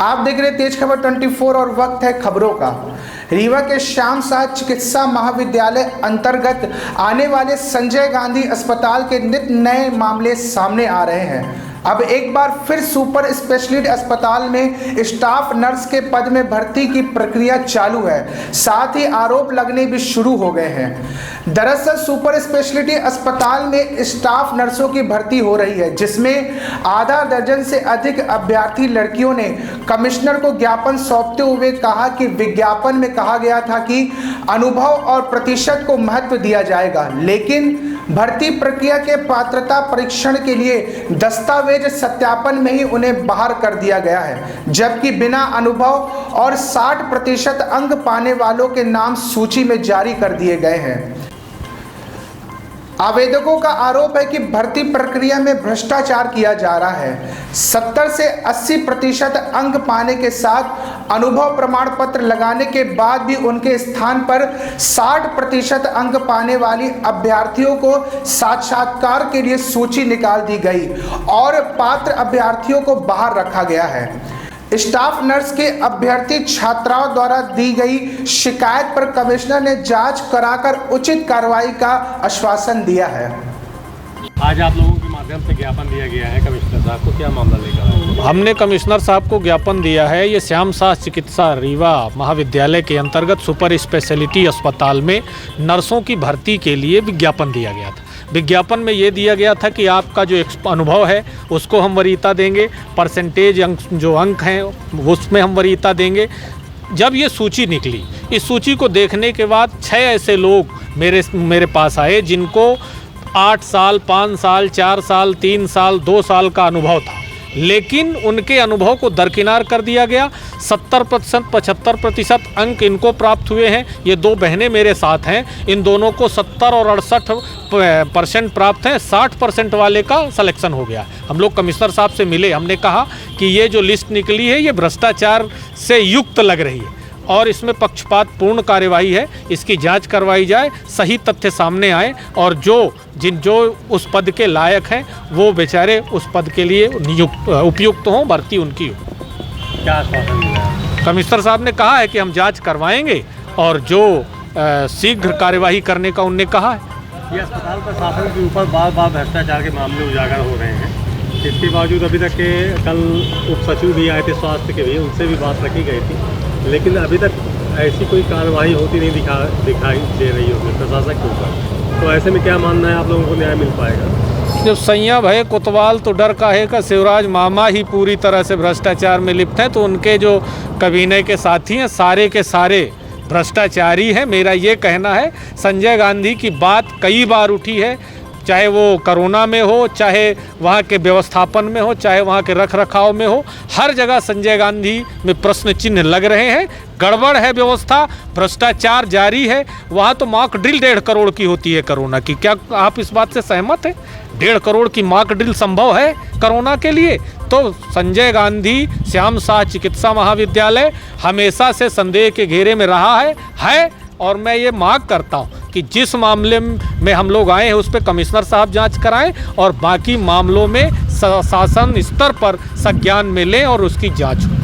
आप देख रहे तेज खबर 24 और वक्त है खबरों का। रीवा के श्याम शाह चिकित्सा महाविद्यालय अंतर्गत आने वाले संजय गांधी अस्पताल के नित नए मामले सामने आ रहे हैं। अब एक बार फिर सुपर स्पेशलिटी अस्पताल में स्टाफ नर्स के पद में भर्ती की प्रक्रिया चालू है, साथ ही आरोप लगने भी शुरू हो गए हैं। दरअसल सुपर स्पेशलिटी अस्पताल में स्टाफ नर्सों की भर्ती हो रही है, जिसमें आधा दर्जन से अधिक अभ्यर्थी लड़कियों ने कमिश्नर को ज्ञापन सौंपते हुए कहा कि विज्ञापन में कहा गया था कि अनुभव और प्रतिशत को महत्व दिया जाएगा, लेकिन भर्ती प्रक्रिया के पात्रता परीक्षण के लिए दस्तावेज सत्यापन में ही उन्हें बाहर कर दिया गया है, जबकि बिना अनुभव और 60% अंक पाने वालों के नाम सूची में जारी कर दिए गए हैं। आवेदकों का आरोप है कि भर्ती प्रक्रिया में भ्रष्टाचार किया जा रहा है। 70 से 80% अंक पाने के साथ अनुभव प्रमाण पत्र लगाने के बाद भी उनके स्थान पर 60% अंक पाने वाली अभ्यर्थियों को साक्षात्कार के लिए सूची निकाल दी गई और पात्र अभ्यर्थियों को बाहर रखा गया है। स्टाफ नर्स के अभ्यर्थी छात्राओं द्वारा दी गई शिकायत पर कमिश्नर ने जांच कराकर उचित कार्रवाई का आश्वासन दिया है। आज आप लोगों के माध्यम से ज्ञापन दिया गया है कमिश्नर साहब को, क्या मामला लेकर आए? हमने कमिश्नर साहब को ज्ञापन दिया है। ये श्याम शाह चिकित्सा रीवा महाविद्यालय के अंतर्गत सुपर स्पेशलिटी अस्पताल में नर्सों की भर्ती के लिए विज्ञापन दिया गया था। विज्ञापन में ये दिया गया था कि आपका जो अनुभव है उसको हम वरीयता देंगे, परसेंटेज अंक जो अंक हैं उसमें हम वरीयता देंगे। जब ये सूची निकली, इस सूची को देखने के बाद 6 ऐसे लोग मेरे पास आए जिनको 8 साल, 5 साल, 4 साल, 3 साल, 2 साल का अनुभव था, लेकिन उनके अनुभव को दरकिनार कर दिया गया। 70%, 75% अंक इनको प्राप्त हुए हैं। ये 2 बहनें मेरे साथ हैं, इन दोनों को 70 और 68% प्राप्त हैं। 60% वाले का सिलेक्शन हो गया। हम लोग कमिश्नर साहब से मिले, हमने कहा कि ये जो लिस्ट निकली है ये भ्रष्टाचार से युक्त लग रही है और इसमें पक्षपात पूर्ण कार्यवाही है, इसकी जांच करवाई जाए, सही तथ्य सामने आए और जो उस पद के लायक हैं वो बेचारे उस पद के लिए उपयुक्त हों, भर्ती उनकी हो। क्या आश्वासन मिला? कमिश्नर साहब ने कहा है कि हम जांच करवाएंगे और जो शीघ्र कार्यवाही करने का उनने कहा है। ये अस्पताल प्रशासन के ऊपर बार बार भ्रष्टाचार के मामले उजागर हो रहे हैं, इसके बावजूद अभी तक के कल उप सचिव भी आए थे स्वास्थ्य के भी, उनसे भी बात रखी गई थी, लेकिन अभी तक ऐसी कोई कार्रवाई होती नहीं दिखाई दे रही होगी प्रशासक के ऊपर। तो ऐसे में क्या मानना है आप लोगों को न्याय मिल पाएगा? जब सैया भय कोतवाल तो डर काहे का, शिवराज मामा ही पूरी तरह से भ्रष्टाचार में लिप्त हैं, तो उनके जो कबीने के साथी हैं सारे के सारे भ्रष्टाचारी हैं। मेरा ये कहना है, संजय गांधी की बात कई बार उठी है, चाहे वो कोरोना में हो, चाहे वहाँ के व्यवस्थापन में हो, चाहे वहाँ के रख रखाव में हो, हर जगह संजय गांधी में प्रश्न चिन्ह लग रहे हैं। गड़बड़ है व्यवस्था, भ्रष्टाचार जारी है। वहाँ तो मॉक ड्रिल 1.5 करोड़ की होती है कोरोना की। क्या आप इस बात से सहमत हैं? 1.5 करोड़ की मॉक ड्रिल संभव है कोरोना के लिए? तो संजय गांधी श्याम शाह चिकित्सा महाविद्यालय हमेशा से संदेह के घेरे में रहा है और मैं ये मांग करता हूँ कि जिस मामले में हम लोग आए हैं उस पर कमिश्नर साहब जांच कराएं और बाकी मामलों में शासन स्तर पर संज्ञान में लें और उसकी जांच हो।